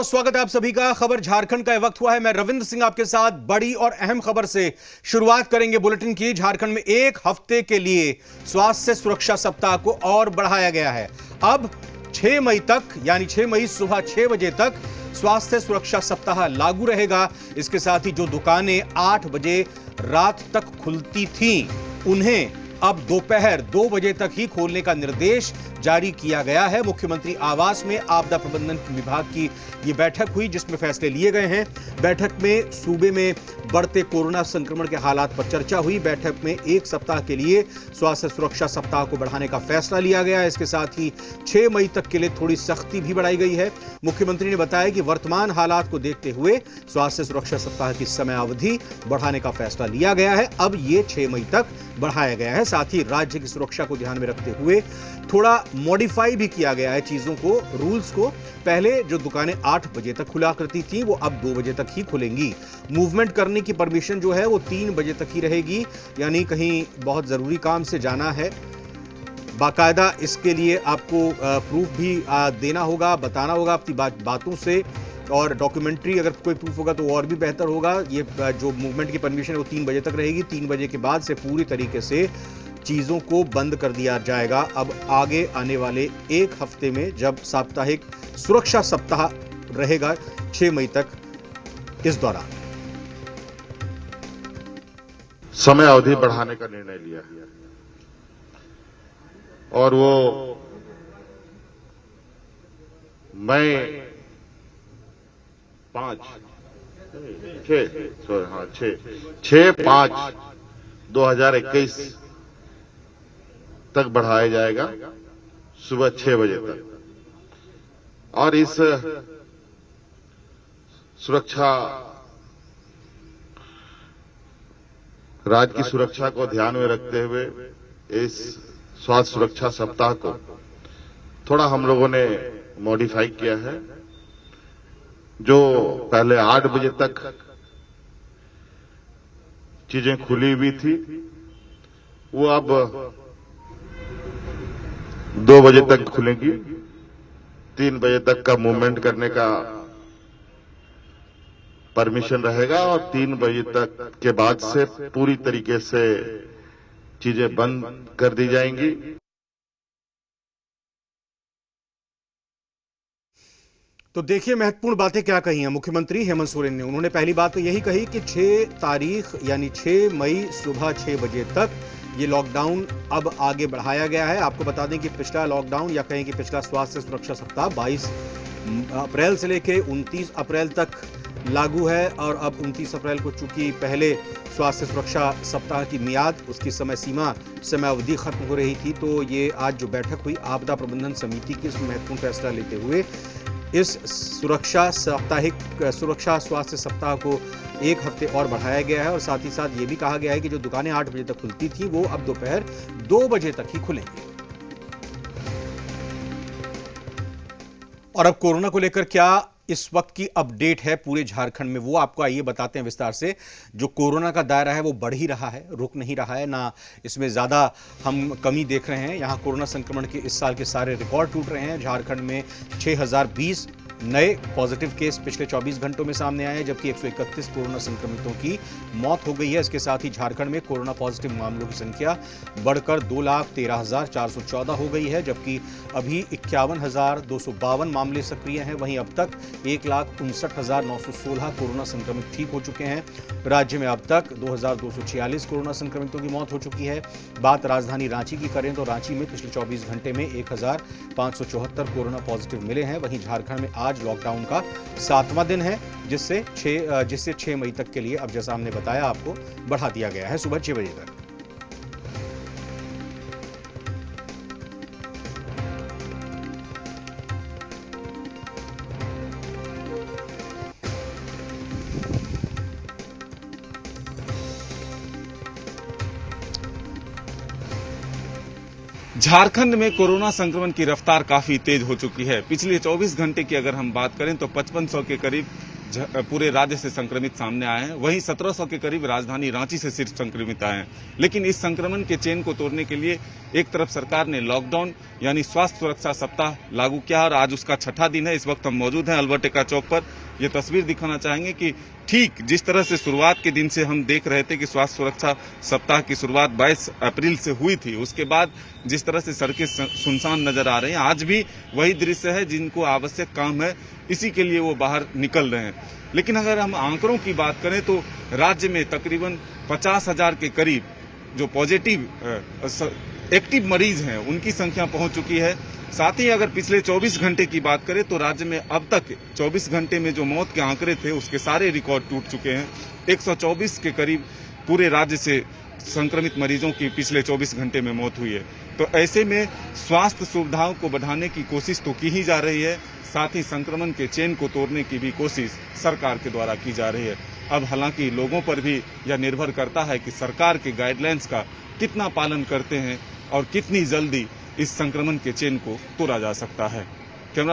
स्वागत है आप सभी का। खबर झारखंड का वक्त हुआ है। मैं रविंद्र सिंह आपके साथ बड़ी और अहम खबर से शुरुआत करेंगे बुलेटिन की। झारखंड में एक हफ्ते के लिए स्वास्थ्य सुरक्षा सप्ताह को और बढ़ाया गया है। अब 6 मई तक, यानी 6 मई सुबह 6 बजे तक स्वास्थ्य सुरक्षा सप्ताह लागू रहेगा। इसके साथ ही जो दुकानें 8 बजे रात तक खुलती थीं, उन्हें अब दोपहर 2 बजे तक ही खोलने का निर्देश जारी किया गया है। मुख्यमंत्री आवास में आपदा प्रबंधन विभाग की ये बैठक हुई, जिसमें फैसले लिए गए हैं। बैठक में सूबे में बढ़ते कोरोना संक्रमण के हालात पर चर्चा हुई। बैठक में 1 सप्ताह के लिए स्वास्थ्य सुरक्षा सप्ताह को बढ़ाने का फैसला लिया गया है। इसके साथ ही 6 मई तक के लिए थोड़ी सख्ती भी बढ़ाई गई है। मुख्यमंत्री ने बताया कि वर्तमान हालात को देखते हुए स्वास्थ्य सुरक्षा सप्ताह की समय अवधि बढ़ाने का फैसला लिया गया है। अब ये 6 मई तक बढ़ाया गया है। साथ ही राज्य की सुरक्षा को ध्यान में रखते हुए थोड़ा मॉडिफाई भी किया गया है चीजों को, रूल्स को। पहले जो दुकानें 8 बजे तक खुला करती थी, वो अब 2 बजे तक ही खुलेंगी। मूवमेंट करने की परमिशन जो है वो 3 बजे तक ही रहेगी, यानी कहीं बहुत जरूरी काम से जाना है, बाकायदा इसके लिए आपको प्रूफ भी देना होगा, बताना होगा अपनी बातों से, और डॉक्यूमेंट्री अगर कोई प्रूफ होगा तो और भी बेहतर होगा। ये जो मूवमेंट की परमिशन है वो 3 बजे तक रहेगी। 3 बजे के बाद से पूरी तरीके से चीज़ों को बंद कर दिया जाएगा। अब आगे आने वाले 1 हफ्ते में, जब साप्ताहिक सुरक्षा सप्ताह रहेगा 6 मई तक, इस दौरान समय अवधि बढ़ाने का निर्णय लिया और वो मई 6/5/2021 तक बढ़ाया जाएगा, सुबह 6 बजे तक। और इस सुरक्षा, राज्य की सुरक्षा को ध्यान में रखते हुए इस स्वास्थ्य सुरक्षा सप्ताह को थोड़ा हम लोगों ने मॉडिफाई किया है। जो पहले 8 बजे तक चीजें खुली हुई थी, वो अब 2 बजे तक खुलेंगी। 3 बजे तक का मूवमेंट करने का परमिशन रहेगा और 3 बजे तक के बाद से पूरी तरीके से चीजें बंद कर दी जाएंगी। तो देखिए महत्वपूर्ण बातें क्या कही हैं मुख्यमंत्री हेमंत सोरेन ने। उन्होंने पहली बात तो यही कही कि 6 तारीख यानी 6 मई सुबह 6 बजे तक ये लॉकडाउन अब आगे बढ़ाया गया है। आपको बता दें कि पिछला लॉकडाउन, या कहें कि पिछला स्वास्थ्य सुरक्षा सप्ताह 22 अप्रैल से लेकर 29 अप्रैल तक लागू है, और अब 29 अप्रैल को चूंकि पहले स्वास्थ्य सुरक्षा सप्ताह की मियाद, उसकी समय सीमा, समय अवधि खत्म हो रही थी, तो ये आज जो बैठक हुई आपदा प्रबंधन समिति की, इसमें महत्वपूर्ण फैसला लेते हुए इस सुरक्षा स्वास्थ्य सप्ताह को 1 हफ्ते और बढ़ाया गया है। और साथ ही साथ ये भी कहा गया है कि जो दुकानें 8 बजे तक खुलती थी, वो अब दोपहर 2 बजे तक ही खुलेंगी। और अब कोरोना को लेकर क्या इस वक्त की अपडेट है पूरे झारखंड में, वो आपको आइए बताते हैं विस्तार से। जो कोरोना का दायरा है वो बढ़ ही रहा है, रुक नहीं रहा है ना, इसमें ज़्यादा हम कमी देख रहे हैं। यहाँ कोरोना संक्रमण के इस साल के सारे रिकॉर्ड टूट रहे हैं। झारखंड में 6020 नए पॉजिटिव केस पिछले 24 घंटों में सामने आए हैं, जबकि 131 कोरोना संक्रमितों की मौत हो गई है। इसके साथ ही झारखंड में कोरोना पॉजिटिव मामलों की संख्या बढ़कर 2,13,414 हो गई है, जबकि अभी 51,252 मामले सक्रिय हैं। वहीं अब तक 1,59,916 कोरोना संक्रमित ठीक हो चुके हैं। राज्य में अब तक 2,246 कोरोना संक्रमितों की मौत हो चुकी है। बात राजधानी रांची की करें तो रांची में पिछले 24 घंटे में 1,574 कोरोना पॉजिटिव मिले हैं। वहीं झारखंड में आज लॉकडाउन का 7वां दिन है, जिससे 6 मई तक के लिए, अब जैसा हमने बताया आपको, बढ़ा दिया गया है सुबह 6 बजे तक। झारखंड में कोरोना संक्रमण की रफ्तार काफी तेज हो चुकी है। पिछले 24 घंटे की अगर हम बात करें तो 5500 के करीब पूरे राज्य से संक्रमित सामने आए हैं। वहीं 1700 के करीब राजधानी रांची से सिर्फ संक्रमित आए हैं। लेकिन इस संक्रमण के चेन को तोड़ने के लिए एक तरफ सरकार ने लॉकडाउन यानी स्वास्थ्य सुरक्षा सप्ताह लागू किया और आज उसका छठा दिन है। इस वक्त हम मौजूद हैं अल्बर्ट एक्का चौक पर। ये तस्वीर दिखाना चाहेंगे कि ठीक जिस तरह से शुरुआत के दिन से हम देख रहे थे कि स्वास्थ्य सुरक्षा सप्ताह की शुरुआत 22 अप्रैल से हुई थी, उसके बाद जिस तरह से सड़कें सुनसान नजर आ रही हैं, आज भी वही दृश्य है। जिनको आवश्यक काम है इसी के लिए वो बाहर निकल रहे हैं। लेकिन अगर हम आंकड़ों की बात करें तो राज्य में तकरीबन 50,000 के करीब जो पॉजिटिव एक्टिव मरीज हैं उनकी संख्या पहुंच चुकी है। साथ ही अगर पिछले 24 घंटे की बात करें तो राज्य में अब तक 24 घंटे में जो मौत के आंकड़े थे उसके सारे रिकॉर्ड टूट चुके हैं। 124 के करीब पूरे राज्य से संक्रमित मरीजों की पिछले 24 घंटे में मौत हुई है। तो ऐसे में स्वास्थ्य सुविधाओं को बढ़ाने की कोशिश तो की ही जा रही है, साथ ही संक्रमण के चेन को तोड़ने की भी कोशिश सरकार के द्वारा की जा रही है। अब हालांकि लोगों पर भी यह निर्भर करता है कि सरकार के गाइडलाइंस का कितना पालन करते हैं और कितनी जल्दी इस संक्रमण के चेन को तोड़ा जा सकता है।